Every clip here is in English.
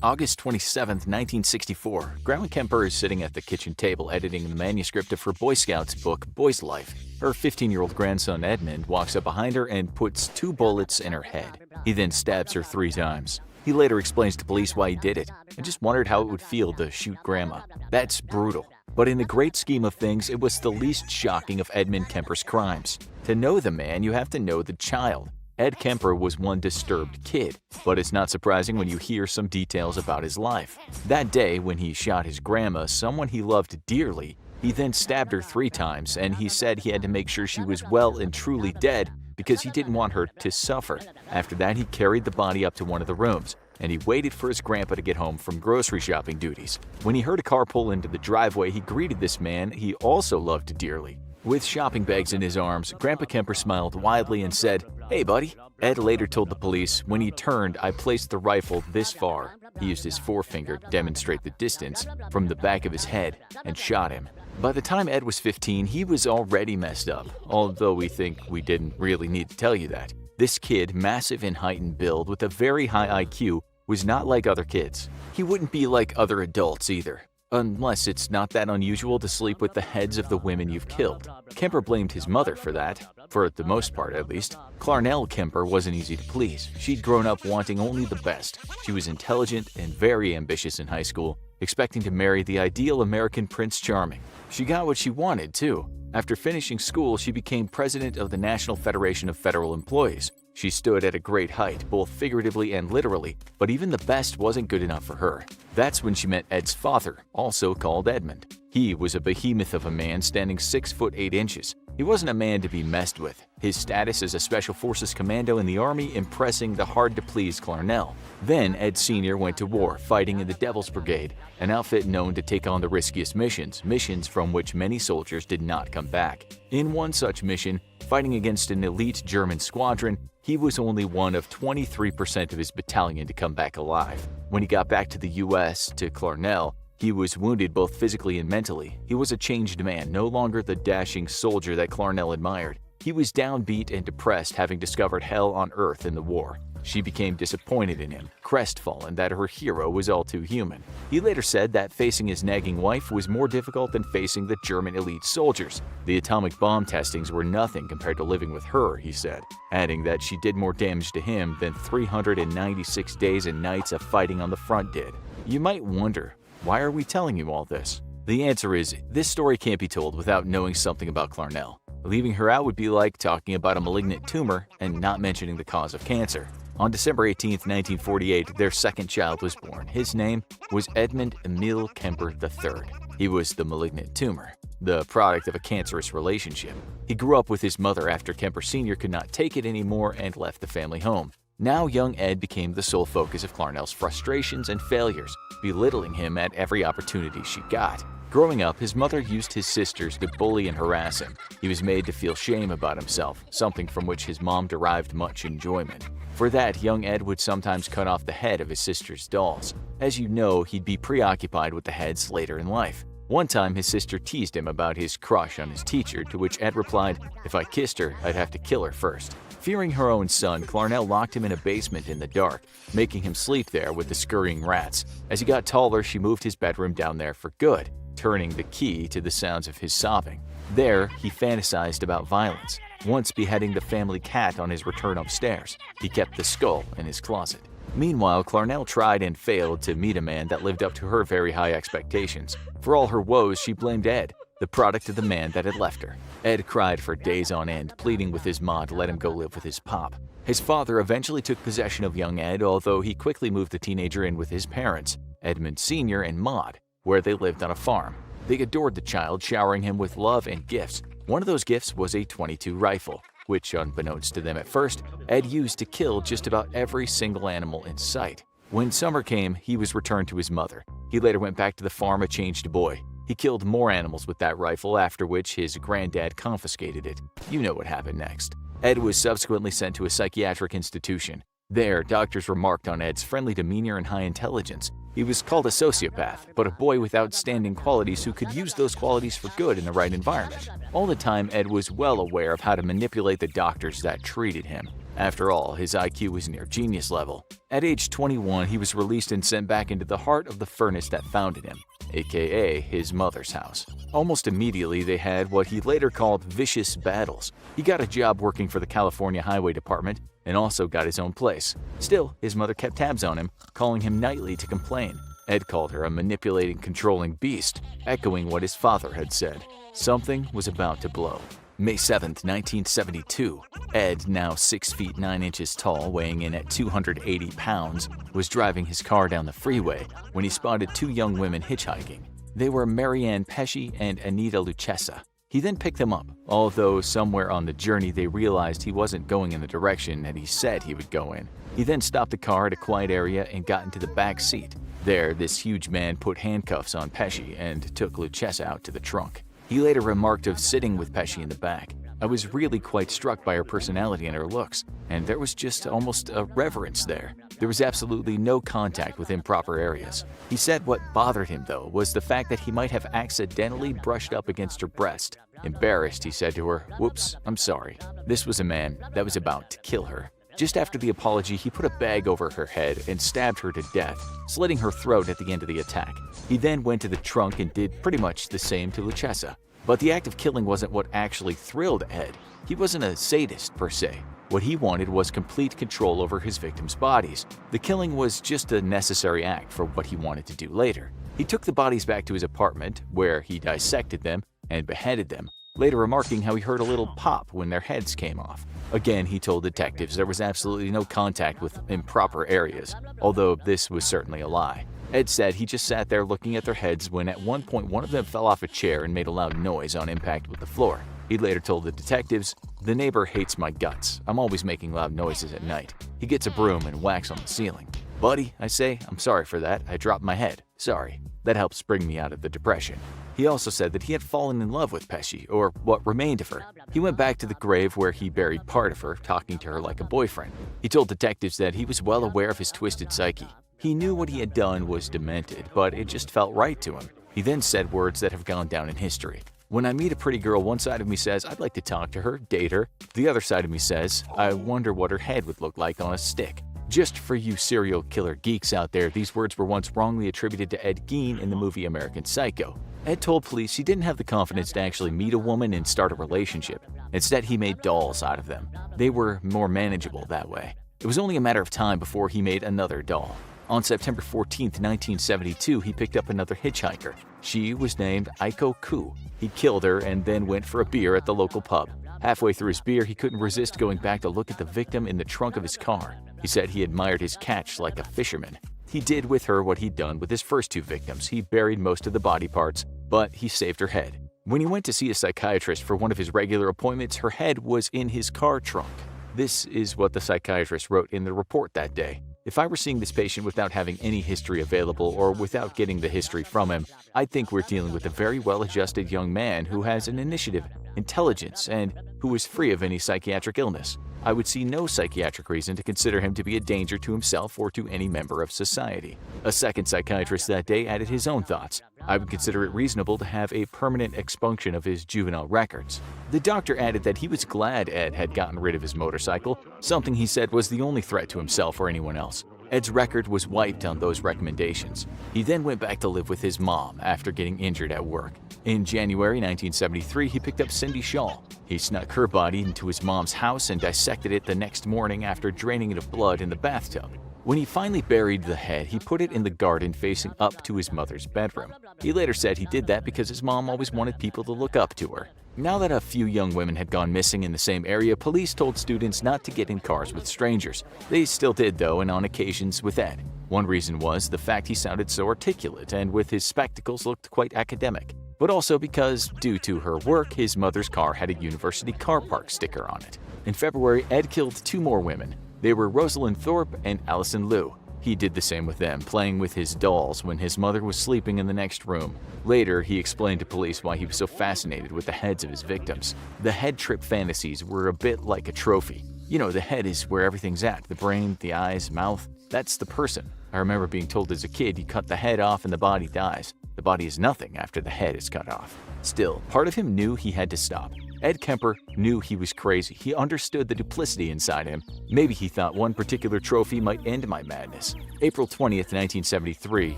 August 27, 1964, Grandma Kemper is sitting at the kitchen table editing the manuscript of her Boy Scouts book, Boy's Life. Her 15-year-old grandson Edmund walks up behind her and puts 2 bullets in her head. He then stabs her 3 times. He later explains to police why he did it and just wondered how it would feel to shoot Grandma. That's brutal. But in the great scheme of things, it was the least shocking of Edmund Kemper's crimes. To know the man, you have to know the child. Ed Kemper was one disturbed kid, but it's not surprising when you hear some details about his life. That day, when he shot his grandma, someone he loved dearly, he then stabbed her 3 times, and he said he had to make sure she was well and truly dead because he didn't want her to suffer. After that, he carried the body up to one of the rooms, and he waited for his grandpa to get home from grocery shopping duties. When he heard a car pull into the driveway, he greeted this man he also loved dearly. With shopping bags in his arms, Grandpa Kemper smiled widely and said, "Hey, buddy." Ed later told the police, "When he turned, I placed the rifle this far." He used his forefinger to demonstrate the distance from the back of his head and shot him. By the time Ed was 15, he was already messed up, although we think we didn't really need to tell you that. This kid, massive in height and build with a very high IQ, was not like other kids. He wouldn't be like other adults either. Unless it's not that unusual to sleep with the heads of the women you've killed. Kemper blamed his mother for that, for the most part at least. Clarnell Kemper wasn't easy to please. She'd grown up wanting only the best. She was intelligent and very ambitious in high school, expecting to marry the ideal American Prince Charming. She got what she wanted, too. After finishing school, she became president of the National Federation of Federal Employees. She stood at a great height, both figuratively and literally, but even the best wasn't good enough for her. That's when she met Ed's father, also called Edmund. He was a behemoth of a man standing 6 foot 8 inches. He wasn't a man to be messed with, his status as a Special Forces commando in the Army impressing the hard-to-please Clarnell. Then Ed Sr. went to war, fighting in the Devil's Brigade, an outfit known to take on the riskiest missions from which many soldiers did not come back. In one such mission, fighting against an elite German squadron, he was only one of 23% of his battalion to come back alive. When he got back to the U.S., to Clarnell, he was wounded both physically and mentally. He was a changed man, no longer the dashing soldier that Clarnell admired. He was downbeat and depressed, having discovered hell on earth in the war. She became disappointed in him, crestfallen that her hero was all too human. He later said that facing his nagging wife was more difficult than facing the German elite soldiers. The atomic bomb testings were nothing compared to living with her, he said, adding that she did more damage to him than 396 days and nights of fighting on the front did. You might wonder, why are we telling you all this? The answer is, this story can't be told without knowing something about Clarnell. Leaving her out would be like talking about a malignant tumor and not mentioning the cause of cancer. On December 18, 1948, their second child was born. His name was Edmund Emil Kemper III. He was the malignant tumor, the product of a cancerous relationship. He grew up with his mother after Kemper Sr. could not take it anymore and left the family home. Now young Ed became the sole focus of Clarnell's frustrations and failures, belittling him at every opportunity she got. Growing up, his mother used his sisters to bully and harass him. He was made to feel shame about himself, something from which his mom derived much enjoyment. For that, young Ed would sometimes cut off the head of his sister's dolls. As you know, he'd be preoccupied with the heads later in life. One time, his sister teased him about his crush on his teacher, to which Ed replied, "If I kissed her, I'd have to kill her first." Fearing her own son, Clarnell locked him in a basement in the dark, making him sleep there with the scurrying rats. As he got taller, she moved his bedroom down there for good, turning the key to the sounds of his sobbing. There, he fantasized about violence, once beheading the family cat on his return upstairs. He kept the skull in his closet. Meanwhile, Clarnell tried and failed to meet a man that lived up to her very high expectations. For all her woes, she blamed Ed, the product of the man that had left her. Ed cried for days on end, pleading with his ma to let him go live with his pop. His father eventually took possession of young Ed, although he quickly moved the teenager in with his parents, Edmund Sr. and Maud, where they lived on a farm. They adored the child, showering him with love and gifts. One of those gifts was a .22 rifle, which, unbeknownst to them at first, Ed used to kill just about every single animal in sight. When summer came, he was returned to his mother. He later went back to the farm a changed boy. He killed more animals with that rifle, after which his granddad confiscated it. You know what happened next. Ed was subsequently sent to a psychiatric institution. There, doctors remarked on Ed's friendly demeanor and high intelligence. He was called a sociopath, but a boy with outstanding qualities who could use those qualities for good in the right environment. All the time, Ed was well aware of how to manipulate the doctors that treated him. After all, his IQ was near genius level. At age 21, he was released and sent back into the heart of the furnace that founded him, aka his mother's house. Almost immediately, they had what he later called vicious battles. He got a job working for the California Highway Department and also got his own place. Still, his mother kept tabs on him, calling him nightly to complain. Ed called her a manipulating, controlling beast, echoing what his father had said. Something was about to blow. May 7, 1972, Ed, now 6 feet 9 inches tall, weighing in at 280 pounds, was driving his car down the freeway when he spotted two young women hitchhiking. They were Marianne Pesci and Anita Lucchesa. He then picked them up, although somewhere on the journey they realized he wasn't going in the direction that he said he would go in. He then stopped the car at a quiet area and got into the back seat. There, this huge man put handcuffs on Pesci and took Lucchesa out to the trunk. He later remarked of sitting with Pesci in the back. I was really quite struck by her personality and her looks, and there was just almost a reverence there. There was absolutely no contact with improper areas. He said what bothered him, though, was the fact that he might have accidentally brushed up against her breast. Embarrassed, he said to her, "Whoops, I'm sorry." This was a man that was about to kill her. Just after the apology, he put a bag over her head and stabbed her to death, slitting her throat at the end of the attack. He then went to the trunk and did pretty much the same to Lucchesa. But the act of killing wasn't what actually thrilled Ed. He wasn't a sadist, per se. What he wanted was complete control over his victims' bodies. The killing was just a necessary act for what he wanted to do later. He took the bodies back to his apartment, where he dissected them and beheaded them, later remarking how he heard a little pop when their heads came off. Again, he told detectives there was absolutely no contact with improper areas, although this was certainly a lie. Ed said he just sat there looking at their heads when at one point one of them fell off a chair and made a loud noise on impact with the floor. He later told the detectives, "The neighbor hates my guts. I'm always making loud noises at night. He gets a broom and whacks on the ceiling. Buddy, I say, I'm sorry for that. I dropped my head. Sorry. That helps bring me out of the depression." He also said that he had fallen in love with Pesci, or what remained of her. He went back to the grave where he buried part of her, talking to her like a boyfriend. He told detectives that he was well aware of his twisted psyche. He knew what he had done was demented, but it just felt right to him. He then said words that have gone down in history. "When I meet a pretty girl, one side of me says, I'd like to talk to her, date her. The other side of me says, I wonder what her head would look like on a stick." Just for you serial killer geeks out there, these words were once wrongly attributed to Ed Gein in the movie American Psycho. Ed told police he didn't have the confidence to actually meet a woman and start a relationship. Instead, he made dolls out of them. They were more manageable that way. It was only a matter of time before he made another doll. On September 14, 1972, he picked up another hitchhiker. She was named Aiko Ku. He killed her and then went for a beer at the local pub. Halfway through his beer, he couldn't resist going back to look at the victim in the trunk of his car. He said he admired his catch like a fisherman. He did with her what he'd done with his first two victims. He buried most of the body parts, but he saved her head. When he went to see a psychiatrist for one of his regular appointments, her head was in his car trunk. This is what the psychiatrist wrote in the report that day. "If I were seeing this patient without having any history available or without getting the history from him, I'd think we're dealing with a very well-adjusted young man who has an initiative, intelligence, and who is free of any psychiatric illness. I would see no psychiatric reason to consider him to be a danger to himself or to any member of society." A second psychiatrist that day added his own thoughts. "I would consider it reasonable to have a permanent expunction of his juvenile records." The doctor added that he was glad Ed had gotten rid of his motorcycle, something he said was the only threat to himself or anyone else. Ed's record was wiped on those recommendations. He then went back to live with his mom after getting injured at work. In January 1973, he picked up Cindy Shaw. He snuck her body into his mom's house and dissected it the next morning after draining it of blood in the bathtub. When he finally buried the head, he put it in the garden facing up to his mother's bedroom. He later said he did that because his mom always wanted people to look up to her. Now that a few young women had gone missing in the same area, police told students not to get in cars with strangers. They still did, though, and on occasions with Ed. One reason was the fact he sounded so articulate and with his spectacles looked quite academic. But also because, due to her work, his mother's car had a university car park sticker on it. In February, Ed killed two more women. They were Rosalind Thorpe and Allison Liu. He did the same with them, playing with his dolls when his mother was sleeping in the next room. Later, he explained to police why he was so fascinated with the heads of his victims. The head trip fantasies were a bit like a trophy. You know, the head is where everything's at. The brain, the eyes, mouth, that's the person. I remember being told as a kid you cut the head off and the body dies. The body is nothing after the head is cut off. Still, part of him knew he had to stop. Ed Kemper knew he was crazy. He understood the duplicity inside him. Maybe he thought one particular trophy might end my madness. April 20th, 1973,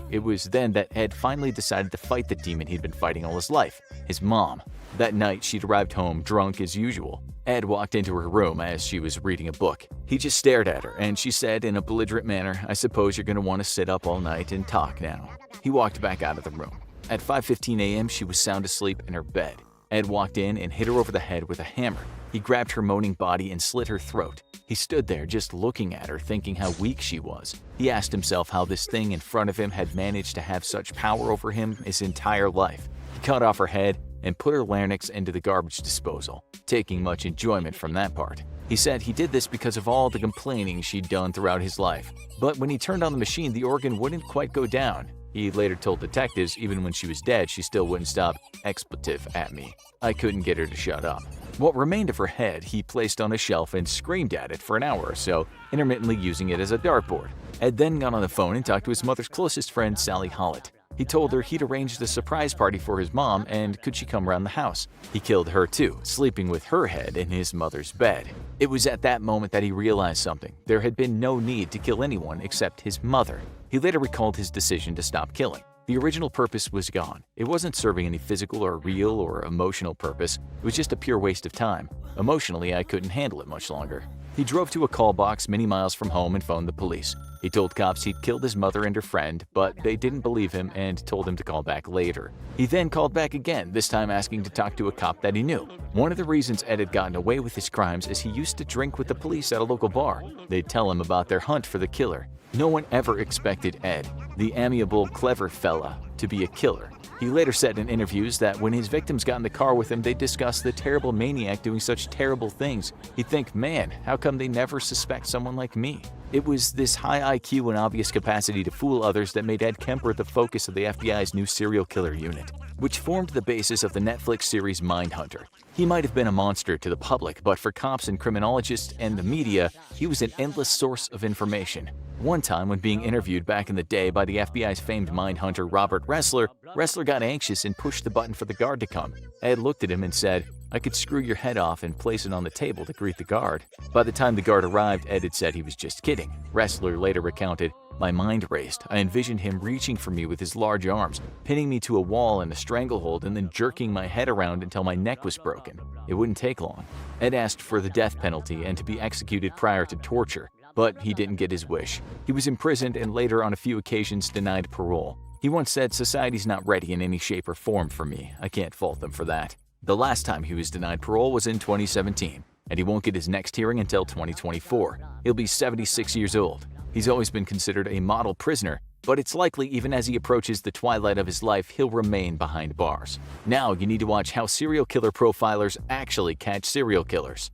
it was then that Ed finally decided to fight the demon he'd been fighting all his life, his mom. That night, she'd arrived home drunk as usual. Ed walked into her room as she was reading a book. He just stared at her, and she said in a belligerent manner, "I suppose you're going to want to sit up all night and talk now." He walked back out of the room. At 5:15 a.m., she was sound asleep in her bed. Ed walked in and hit her over the head with a hammer. He grabbed her moaning body and slit her throat. He stood there just looking at her, thinking how weak she was. He asked himself how this thing in front of him had managed to have such power over him his entire life. He cut off her head and put her larynx into the garbage disposal, taking much enjoyment from that part. He said he did this because of all the complaining she'd done throughout his life. But when he turned on the machine, the organ wouldn't quite go down. He later told detectives even when she was dead, she still wouldn't stop expletive at me. I couldn't get her to shut up. What remained of her head he placed on a shelf and screamed at it for an hour or so, intermittently using it as a dartboard. Ed then got on the phone and talked to his mother's closest friend, Sally Hollett. He told her he'd arranged a surprise party for his mom and could she come around the house. He killed her too, sleeping with her head in his mother's bed. It was at that moment that he realized something. There had been no need to kill anyone except his mother. He later recalled his decision to stop killing. The original purpose was gone. It wasn't serving any physical or real or emotional purpose. It was just a pure waste of time. Emotionally, I couldn't handle it much longer. He drove to a call box many miles from home and phoned the police. He told cops he'd killed his mother and her friend, but they didn't believe him and told him to call back later. He then called back again, this time asking to talk to a cop that he knew. One of the reasons Ed had gotten away with his crimes is he used to drink with the police at a local bar. They'd tell him about their hunt for the killer. No one ever expected Ed, the amiable, clever fella, to be a killer. He later said in interviews that when his victims got in the car with him, they'd discuss the terrible maniac doing such terrible things. He'd think, man, how come they never suspect someone like me? It was this high IQ and obvious capacity to fool others that made Ed Kemper the focus of the FBI's new serial killer unit, which formed the basis of the Netflix series Mindhunter. He might have been a monster to the public, but for cops and criminologists and the media, he was an endless source of information. One time, when being interviewed back in the day by the FBI's famed mindhunter Robert Ressler, Ressler got anxious and pushed the button for the guard to come. Ed looked at him and said, "I could screw your head off and place it on the table to greet the guard." By the time the guard arrived, Ed had said he was just kidding. Ressler later recounted, "My mind raced. I envisioned him reaching for me with his large arms, pinning me to a wall in a stranglehold and then jerking my head around until my neck was broken. It wouldn't take long." Ed asked for the death penalty and to be executed prior to torture, but he didn't get his wish. He was imprisoned and later on a few occasions denied parole. He once said, "Society's not ready in any shape or form for me. I can't fault them for that." The last time he was denied parole was in 2017, and he won't get his next hearing until 2024. He'll be 76 years old. He's always been considered a model prisoner, but it's likely even as he approaches the twilight of his life, he'll remain behind bars. Now you need to watch how serial killer profilers actually catch serial killers.